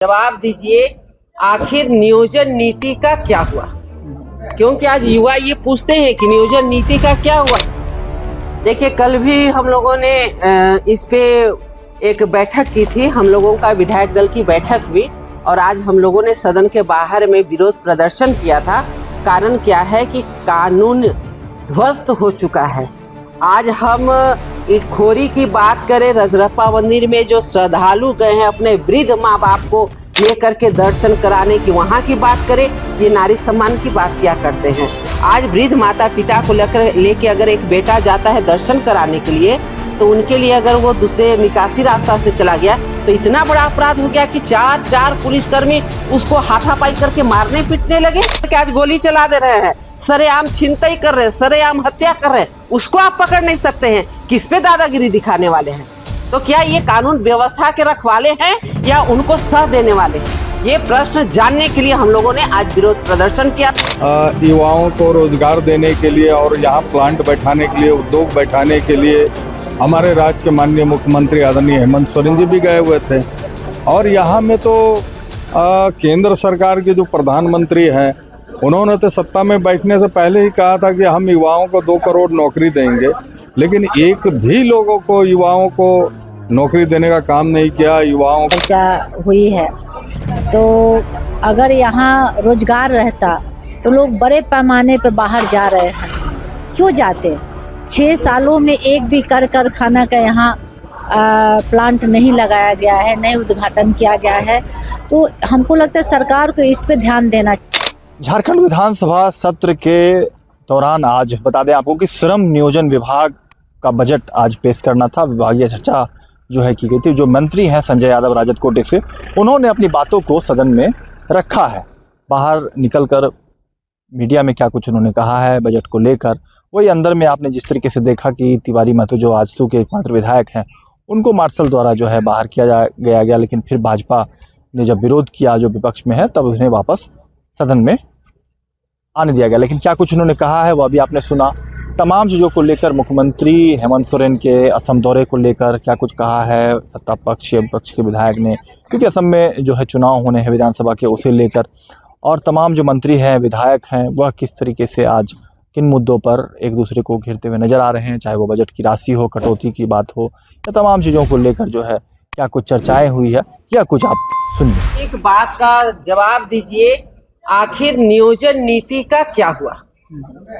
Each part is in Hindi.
जवाब दीजिए, आखिर नियोजन नीति का क्या हुआ? क्योंकि आज युवा ये पूछते हैं कि नियोजन नीति का क्या हुआ। देखिए, कल भी हम लोगों ने इस पे एक बैठक की थी, हम लोगों का विधायक दल की बैठक हुई और आज हम लोगों ने सदन के बाहर में विरोध प्रदर्शन किया था। कारण क्या है कि कानून ध्वस्त हो चुका है। आज हम इटखोरी की बात करें, रजरप्पा मंदिर में जो श्रद्धालु गए हैं अपने वृद्ध माँ बाप को लेकर के दर्शन कराने की, वहाँ की बात करें, ये नारी सम्मान की बात क्या करते हैं। आज वृद्ध माता पिता को लेके अगर एक बेटा जाता है दर्शन कराने के लिए, तो उनके लिए अगर वो दूसरे निकासी रास्ता से चला गया तो इतना बड़ा अपराध हो गया कि चार पुलिसकर्मी उसको हाथापाई करके मारने पीटने लगे। आज गोली चला दे रहे हैं, सरेआम छिनतई कर रहे हैं, सरेआम हत्या कर रहे हैं, उसको आप पकड़ नहीं सकते हैं। किस पे दादागिरी दिखाने वाले हैं? तो क्या ये कानून व्यवस्था के रखवाले हैं या उनको सह देने वाले हैं? ये प्रश्न जानने के लिए हम लोगों ने आज विरोध प्रदर्शन किया। युवाओं को रोजगार देने के लिए और यहाँ प्लांट बैठाने के लिए, उद्योग बैठाने के लिए हमारे राज्य के माननीय मुख्यमंत्री आदरणीय हेमंत सोरेन जी भी गए हुए थे। और यहाँ में तो केंद्र सरकार के जो प्रधानमंत्री हैं, उन्होंने तो सत्ता में बैठने से पहले ही कहा था कि हम युवाओं को 2 करोड़ नौकरी देंगे, लेकिन एक भी लोगों को, युवाओं को नौकरी देने का काम नहीं किया। युवाओं चर्चा हुई है, तो अगर यहाँ रोजगार रहता तो लोग बड़े पैमाने पे बाहर जा रहे हैं। क्यों जाते? 6 सालों में एक भी कारखाना का यहाँ प्लांट नहीं लगाया गया है, नहीं उद्घाटन किया गया है। तो हमको लगता है सरकार को इस पे ध्यान देना। झारखंड विधानसभा सत्र के दौरान आज बता दें आपको कि श्रम नियोजन विभाग का बजट आज पेश करना था। विभागीय चर्चा जो है की गई थी। जो मंत्री हैं संजय यादव राजद कोटे से, उन्होंने अपनी बातों को सदन में रखा है। बाहर निकलकर मीडिया में क्या कुछ उन्होंने कहा है बजट को लेकर, वही अंदर में आपने जिस तरीके से देखा कि तिवारी महतो जो आजसू के एकमात्र विधायक हैं, उनको मार्शल द्वारा जो है बाहर किया गया, लेकिन फिर भाजपा ने जब विरोध किया, जो विपक्ष में है, तब उन्हें वापस सदन में आने दिया गया। लेकिन क्या कुछ उन्होंने कहा है वो अभी आपने सुना। तमाम चीज़ों को लेकर मुख्यमंत्री हेमंत सोरेन के असम दौरे को लेकर क्या कुछ कहा है सत्ता पक्ष या विपक्ष के विधायक ने, क्योंकि असम में जो है चुनाव होने हैं विधानसभा के, उसे लेकर, और तमाम जो मंत्री हैं, विधायक हैं, वह किस तरीके से आज किन मुद्दों पर एक दूसरे को घेरते हुए नजर आ रहे हैं, चाहे वो बजट की राशि हो, कटौती की बात हो, या तमाम चीज़ों को लेकर जो है क्या कुछ चर्चाएं हुई है, क्या कुछ आप सुनिए। एक बात का जवाब दीजिए, आखिर नियोजन नीति का क्या हुआ?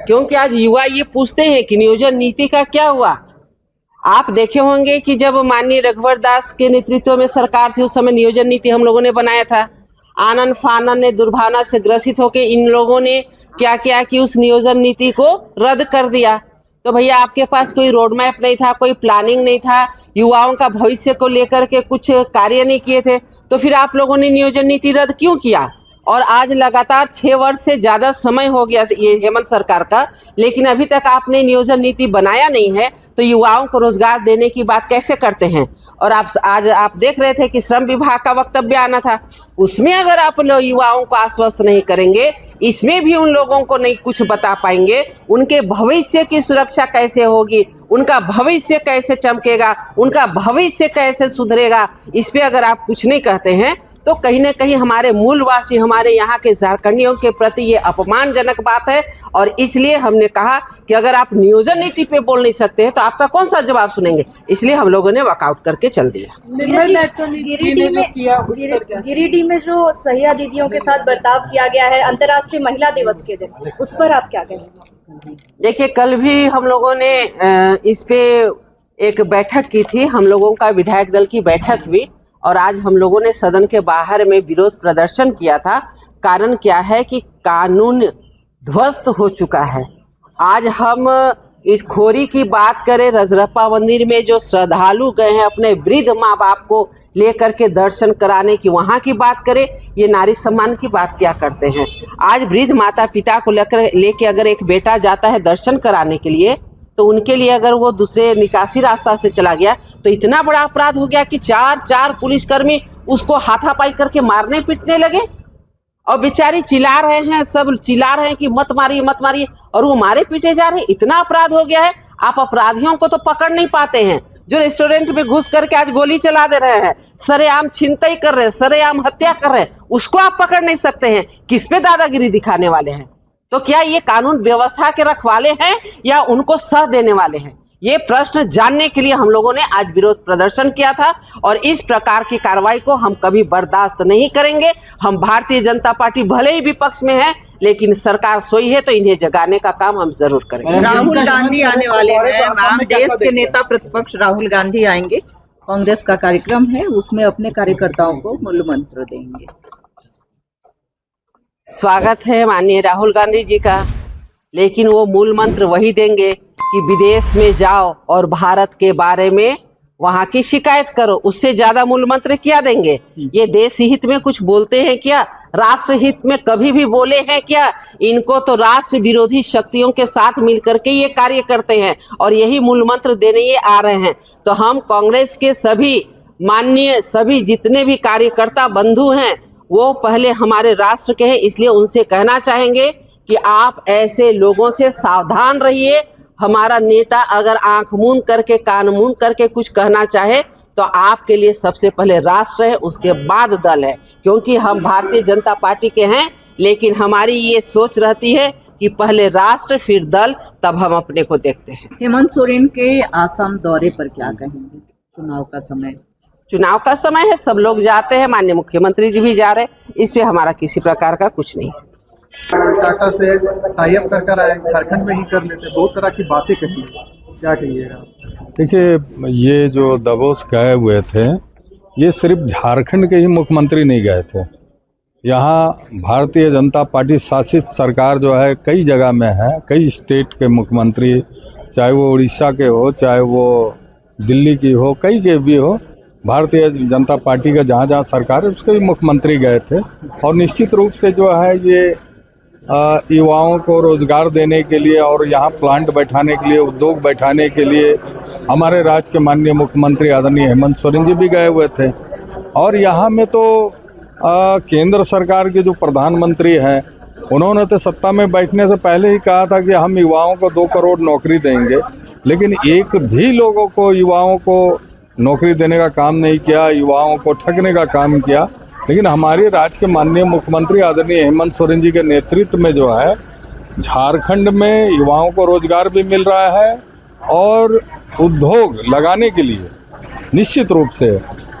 क्योंकि आज युवा ये पूछते हैं कि नियोजन नीति का क्या हुआ। आप देखे होंगे कि जब माननीय रघुवर दास के नेतृत्व में सरकार थी, उस समय नियोजन नीति हम लोगों ने बनाया था। आनंद फानन ने दुर्भावना से ग्रसित होकर इन लोगों ने क्या किया कि उस नियोजन नीति को रद्द कर दिया। तो भैया, आपके पास कोई रोड मैप नहीं था, कोई प्लानिंग नहीं था, युवाओं का भविष्य को लेकर के कुछ कार्य नहीं किए थे, तो फिर आप लोगों ने नियोजन नीति रद्द क्यों किया? और आज लगातार 6 वर्ष से ज़्यादा समय हो गया ये हेमंत सरकार का, लेकिन अभी तक आपने नियोजन नीति बनाया नहीं है, तो युवाओं को रोजगार देने की बात कैसे करते हैं? और आज आप देख रहे थे कि श्रम विभाग का वक्तव्य आना था, उसमें अगर आप लोग युवाओं को आश्वस्त नहीं करेंगे, इसमें भी उन लोगों को नहीं कुछ बता पाएंगे, उनके भविष्य की सुरक्षा कैसे होगी, उनका भविष्य कैसे चमकेगा, उनका भविष्य कैसे सुधरेगा, इस पे अगर आप कुछ नहीं कहते हैं, तो कहीं ना कहीं हमारे मूलवासी, हमारे यहाँ के झारखंडियों के प्रति ये अपमानजनक बात है। और इसलिए हमने कहा कि अगर आप नियोजन नीति पे बोल नहीं सकते हैं तो आपका कौन सा जवाब सुनेंगे, इसलिए हम लोगों ने वॉकआउट करके चल दिया। गिरिडीह में जो सहिया दीदियों के साथ बर्ताव किया गया है अंतर्राष्ट्रीय महिला दिवस के दिन, उस पर आप क्या कहेंगे? देखिए, कल भी हम लोगों ने इस पे एक बैठक की थी, हम लोगों का विधायक दल की बैठक हुई और आज हम लोगों ने सदन के बाहर में विरोध प्रदर्शन किया था। कारण क्या है कि कानून ध्वस्त हो चुका है। आज हम इटखोरी की बात करें, रजरप्पा मंदिर में जो श्रद्धालु गए हैं अपने वृद्ध माँ बाप को लेकर के दर्शन कराने की, वहाँ की बात करें, ये नारी सम्मान की बात क्या करते हैं। आज वृद्ध माता पिता को लेके अगर एक बेटा जाता है दर्शन कराने के लिए, तो उनके लिए अगर वो दूसरे निकासी रास्ता से चला गया तो इतना बड़ा अपराध हो गया कि चार पुलिसकर्मी उसको हाथापाई करके मारने पीटने लगे। और बेचारी चिल्ला रहे हैं, सब चिल्ला रहे हैं कि मत मारिए मत मारिए, और वो मारे पीटे जा रहे हैं। इतना अपराध हो गया है। आप अपराधियों को तो पकड़ नहीं पाते हैं। जो रेस्टोरेंट में घुस करके आज गोली चला दे रहे हैं, सरेआम छिनतई कर रहे हैं, सरेआम हत्या कर रहे हैं, उसको आप पकड़ नहीं सकते हैं। किस पे दादागिरी दिखाने वाले हैं? तो क्या ये कानून व्यवस्था के रखवाले हैं या उनको सह देने वाले हैं? ये प्रश्न जानने के लिए हम लोगों ने आज विरोध प्रदर्शन किया था और इस प्रकार की कार्रवाई को हम कभी बर्दाश्त नहीं करेंगे। हम भारतीय जनता पार्टी भले ही विपक्ष में है, लेकिन सरकार सोई है तो इन्हें जगाने का काम हम जरूर करेंगे। राहुल गांधी आने वाले हैं मैम, देश के नेता प्रतिपक्ष राहुल गांधी आएंगे, कांग्रेस का कार्यक्रम है, उसमें अपने कार्यकर्ताओं को मूल मंत्र देंगे। स्वागत है माननीय राहुल गांधी जी का, लेकिन वो मूल मंत्र वही देंगे कि विदेश में जाओ और भारत के बारे में वहां की शिकायत करो। उससे ज्यादा मूल मंत्र क्या देंगे? ये देश हित में कुछ बोलते हैं क्या? राष्ट्र हित में कभी भी बोले हैं क्या? इनको तो राष्ट्र विरोधी शक्तियों के साथ मिलकर के ये कार्य करते हैं और यही मूल मंत्र देने ये आ रहे हैं। तो हम कांग्रेस के सभी माननीय सभी जितने भी कार्यकर्ता बंधु हैं वो पहले हमारे राष्ट्र के हैं, इसलिए उनसे कहना चाहेंगे कि आप ऐसे लोगों से सावधान रहिए। हमारा नेता अगर आंख मूंद करके कान मूंद करके कुछ कहना चाहे तो आपके लिए सबसे पहले राष्ट्र है, उसके बाद दल है। क्योंकि हम भारतीय जनता पार्टी के हैं, लेकिन हमारी ये सोच रहती है कि पहले राष्ट्र फिर दल, तब हम अपने को देखते हैं। हेमंत सोरेन के आसाम दौरे पर क्या कहेंगे? चुनाव का समय है, सब लोग जाते हैं, माननीय मुख्यमंत्री जी भी जा रहे हैं, इस पे हमारा किसी प्रकार का कुछ नहीं है। टाटा से टाई अप कर आए, झारखंड में ही कर लेते, बहुत तरह की बातें कही, क्या कहिएगा? देखिए, ये जो दबोस गए हुए थे, ये सिर्फ झारखंड के ही मुख्यमंत्री नहीं गए थे। यहाँ भारतीय जनता पार्टी शासित सरकार जो है कई जगह में है, कई स्टेट के मुख्यमंत्री, चाहे वो उड़ीसा के हो, चाहे वो दिल्ली की हो, कई के भी हो, भारतीय जनता पार्टी का जहाँ जहाँ सरकार है उसके भी मुख्यमंत्री गए थे। और निश्चित रूप से जो है ये युवाओं को रोज़गार देने के लिए और यहाँ प्लांट बैठाने के लिए, उद्योग बैठाने के लिए हमारे राज्य के माननीय मुख्यमंत्री आदरणीय हेमंत सोरेन जी भी गए हुए थे। और यहाँ में तो केंद्र सरकार के जो प्रधानमंत्री हैं उन्होंने तो सत्ता में बैठने से पहले ही कहा था कि हम युवाओं को 2 करोड़ नौकरी देंगे, लेकिन एक भी लोगों को युवाओं को नौकरी देने का काम नहीं किया, युवाओं को ठगने का काम किया। लेकिन हमारे राज्य के माननीय मुख्यमंत्री आदरणीय हेमंत सोरेन जी के नेतृत्व में जो है झारखंड में युवाओं को रोजगार भी मिल रहा है और उद्योग लगाने के लिए निश्चित रूप से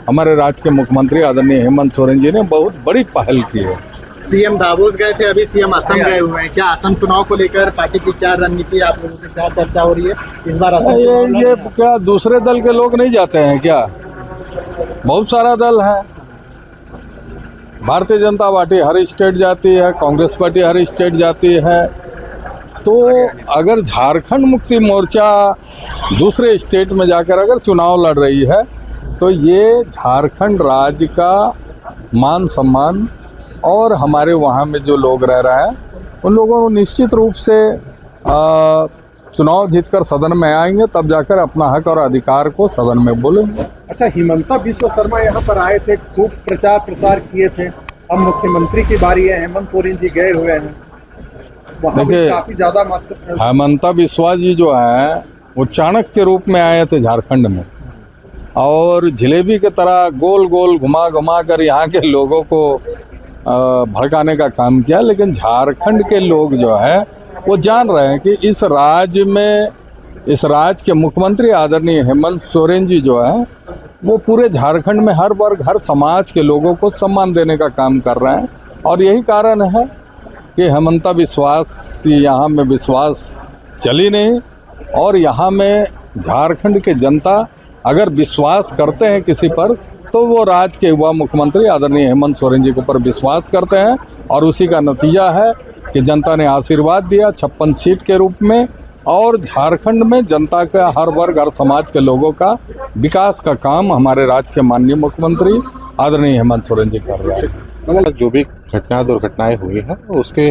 हमारे राज्य के मुख्यमंत्री आदरणीय हेमंत सोरेन जी ने बहुत बड़ी पहल की है। सीएम दावोस गए थे, अभी सीएम असम गए हुए हैं। क्या असम चुनाव को लेकर पार्टी की क्या रणनीति, आप लोगों से क्या चर्चा हो रही है इस बार? असम ये क्या दूसरे दल के लोग नहीं जाते हैं क्या? बहुत सारा दल है। भारतीय जनता पार्टी हर स्टेट जाती है, कांग्रेस पार्टी हर स्टेट जाती है। तो अगर झारखंड मुक्ति मोर्चा दूसरे स्टेट में जाकर अगर चुनाव लड़ रही है तो ये झारखंड राज्य का मान सम्मान और हमारे वहाँ में जो लोग रह रहे हैं उन लोगों को निश्चित रूप से चुनाव जीतकर सदन में आएंगे, तब जाकर अपना हक और अधिकार को सदन में बोलेंगे। अच्छा, हिमंता बिस्वा शर्मा यहाँ पर आए थे, खूब प्रचार प्रसार किए थे, अब मुख्यमंत्री की बारी है, हेमंत सोरेन जी गए हुए हैं, वहाँ भी काफी ज्यादा मात्रा। हेमंता बिस्वा जी जो है वो चाणक्य के रूप में आए थे झारखंड में और जलेबी की तरह गोल गोल घुमा घुमा कर यहाँ के लोगों को भड़काने का काम किया। लेकिन झारखंड के लोग जो है वो जान रहे हैं कि इस राज्य में, इस राज्य के मुख्यमंत्री आदरणीय हेमंत सोरेन जी जो है वो पूरे झारखंड में हर वर्ग, हर समाज के लोगों को सम्मान देने का काम कर रहे हैं। और यही कारण है कि हेमंता विश्वास की यहाँ में विश्वास चली नहीं और यहाँ में झारखंड के जनता अगर विश्वास करते हैं किसी पर तो वो राज्य के युवा मुख्यमंत्री आदरणीय हेमंत सोरेन जी के ऊपर विश्वास करते हैं। और उसी का नतीजा है कि जनता ने आशीर्वाद दिया 56 सीट के रूप में और झारखंड में जनता का हर वर्ग, हर समाज के लोगों का विकास का काम हमारे राज्य के माननीय मुख्यमंत्री आदरणीय हेमंत सोरेन जी कर रहे हैं। जो भी दुर्घटनाएं हुई हैं उसके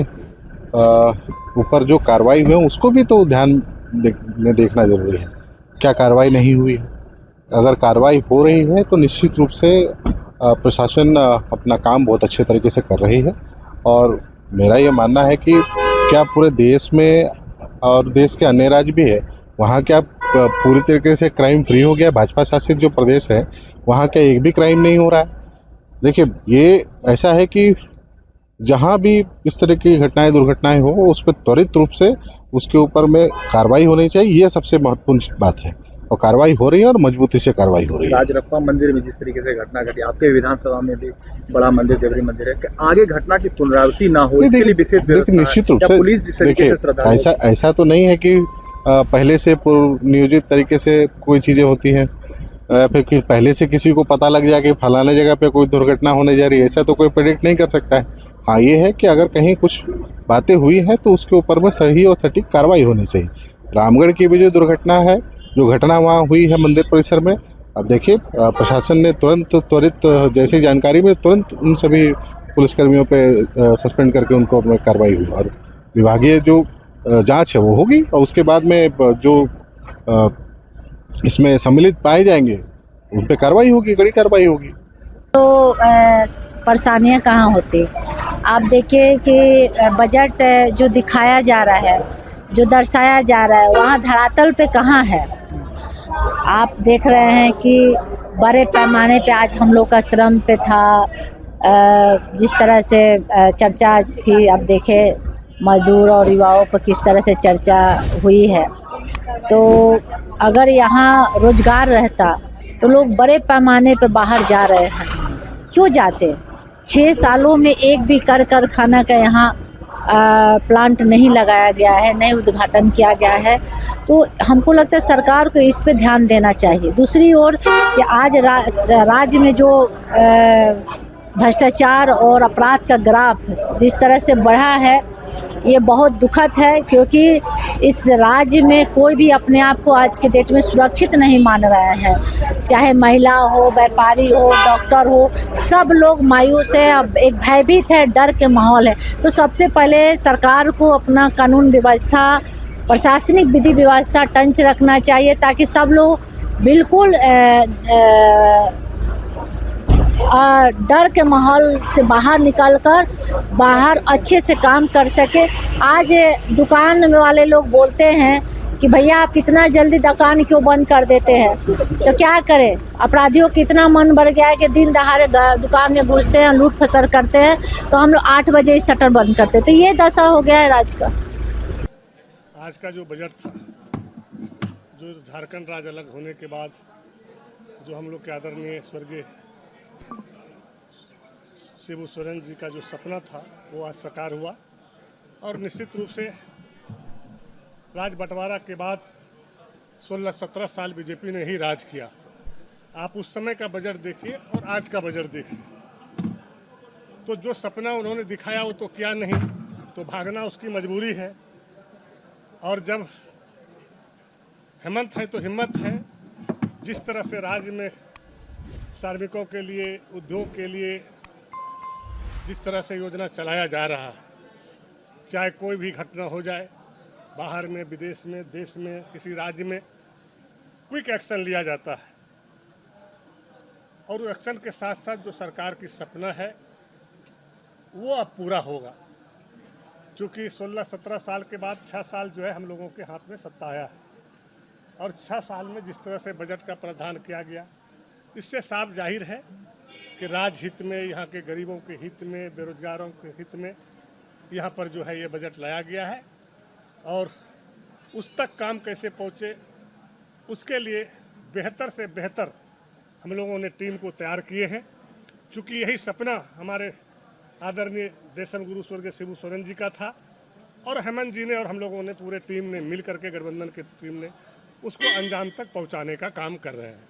ऊपर जो कार्रवाई हुई है उसको भी तो ध्यान में देखना जरूरी है। क्या कार्रवाई नहीं हुई है? अगर कार्रवाई हो रही है तो निश्चित रूप से प्रशासन अपना काम बहुत अच्छे तरीके से कर रही है। और मेरा ये मानना है कि क्या पूरे देश में और देश के अन्य राज्य भी है वहाँ क्या पूरी तरीके से क्राइम फ्री हो गया? भाजपा शासित जो प्रदेश है वहाँ क्या एक भी क्राइम नहीं हो रहा है? देखिए, ये ऐसा है कि जहाँ भी इस तरह की घटनाएं दुर्घटनाएं हो उस पर त्वरित रूप से उसके ऊपर में कार्रवाई होनी चाहिए। ये सबसे महत्वपूर्ण बात है और कार्रवाई हो रही है और मजबूती से कार्रवाई हो रही है। राजरप्पा मंदिर में जिस तरीके से घटना घटी, आपके विधानसभा में भी बड़ा मंदिर देवरी मंदिर है, कि आगे घटना की पुनरावृत्ति ना हो इसके लिए विशेष व्यवस्था निश्चित रूप या से पुलिस जिस तरीके देखिए, से श्रद्धालु ऐसा तो नहीं है कि पहले से पूर्व नियोजित तरीके से कोई चीज़ें होती हैं, फिर कि पहले से किसी को पता लग जाए कि फलाने जगह पे कोई दुर्घटना होने जा रही है, ऐसा तो कोई प्रेडिक्ट नहीं कर सकता है। हाँ, ये है कि अगर कहीं कुछ बातें हुई हैं तो उसके ऊपर में सही और सटीक कार्रवाई होनी चाहिए। रामगढ़ की भी जो दुर्घटना है, जो घटना वहाँ हुई है मंदिर परिसर में, अब देखिए प्रशासन ने तुरंत त्वरित जैसी जानकारी में तुरंत उन सभी पुलिसकर्मियों पे सस्पेंड करके उनको अपनी कार्रवाई हुई और विभागीय जो जांच है वो होगी और उसके बाद में जो इसमें सम्मिलित पाए जाएंगे उन पे कार्रवाई होगी, कड़ी कार्रवाई होगी। तो परेशानियां कहाँ होती? आप देखिए कि बजट जो दिखाया जा रहा है, जो दर्शाया जा रहा है, वहाँ धरातल पे कहाँ है? आप देख रहे हैं कि बड़े पैमाने पे आज हम लोग का श्रम पे था, जिस तरह से चर्चा थी, अब देखें मजदूर और युवाओं पर किस तरह से चर्चा हुई है। तो अगर यहाँ रोजगार रहता तो लोग बड़े पैमाने पे बाहर जा रहे हैं, क्यों जाते? 6 सालों में एक भी कारखाना का यहाँ प्लांट नहीं लगाया गया है, नहीं उद्घाटन किया गया है। तो हमको लगता है सरकार को इस पे ध्यान देना चाहिए। दूसरी ओर कि आज राज्य में जो भ्रष्टाचार और अपराध का ग्राफ जिस तरह से बढ़ा है, ये बहुत दुखद है, क्योंकि इस राज्य में कोई भी अपने आप को आज के डेट में सुरक्षित नहीं मान रहा है। चाहे महिला हो, व्यापारी हो, डॉक्टर हो, सब लोग मायूस है, अब एक भयभीत है, डर के माहौल है। तो सबसे पहले सरकार को अपना कानून व्यवस्था, प्रशासनिक विधि व्यवस्था टंच रखना चाहिए, ताकि सब लोग बिल्कुल डर के माहौल से बाहर निकलकर बाहर अच्छे से काम कर सके। आज दुकान वाले लोग बोलते हैं कि भैया आप इतना जल्दी दुकान क्यों बंद कर देते हैं? तो क्या करें, अपराधियों का इतना मन बढ़ गया है कि दिन दहाड़े दुकान में घुसते हैं, लूट फसर करते हैं। तो हम लोग 8 बजे ही शटर बंद करते हैं। तो ये दशा हो गया है राज्य का। आज का जो बजट था, जो झारखंड राज्य अलग होने के बाद जो हम लोग के आदरणीय स्वर्गीय शिबू सोरेन जी का जो सपना था वो आज साकार हुआ। और निश्चित रूप से राज बंटवारा के बाद 16-17 साल बीजेपी ने ही राज किया। आप उस समय का बजट देखिए और आज का बजट देखिए, तो जो सपना उन्होंने दिखाया वो तो किया नहीं, तो भागना उसकी मजबूरी है। और जब हेमंत है तो हिम्मत है। जिस तरह से राज्य में श्रमिकों के लिए, उद्योग के लिए जिस तरह से योजना चलाया जा रहा है, चाहे कोई भी घटना हो जाए, बाहर में, विदेश में, देश में, किसी राज्य में, क्विक एक्शन लिया जाता है। और एक्शन के साथ साथ जो सरकार की सपना है वो अब पूरा होगा, क्योंकि 16-17 साल के बाद 6 साल जो है हम लोगों के हाथ में सत्ता आया है। और 6 साल में जिस तरह से बजट का प्रावधान किया गया, इससे साफ जाहिर है कि राज्य हित में, यहाँ के गरीबों के हित में, बेरोजगारों के हित में यहाँ पर जो है ये बजट लाया गया है। और उस तक काम कैसे पहुँचे, उसके लिए बेहतर से बेहतर हम लोगों ने टीम को तैयार किए हैं। चूँकि यही सपना हमारे आदरणीय देशम गुरु स्वर्गीय शिबू सोरेन जी का था, और हेमंत जी ने और हम लोगों ने पूरे टीम ने मिल करके, गठबंधन की टीम ने उसको अंजाम तक पहुँचाने का काम कर रहे हैं।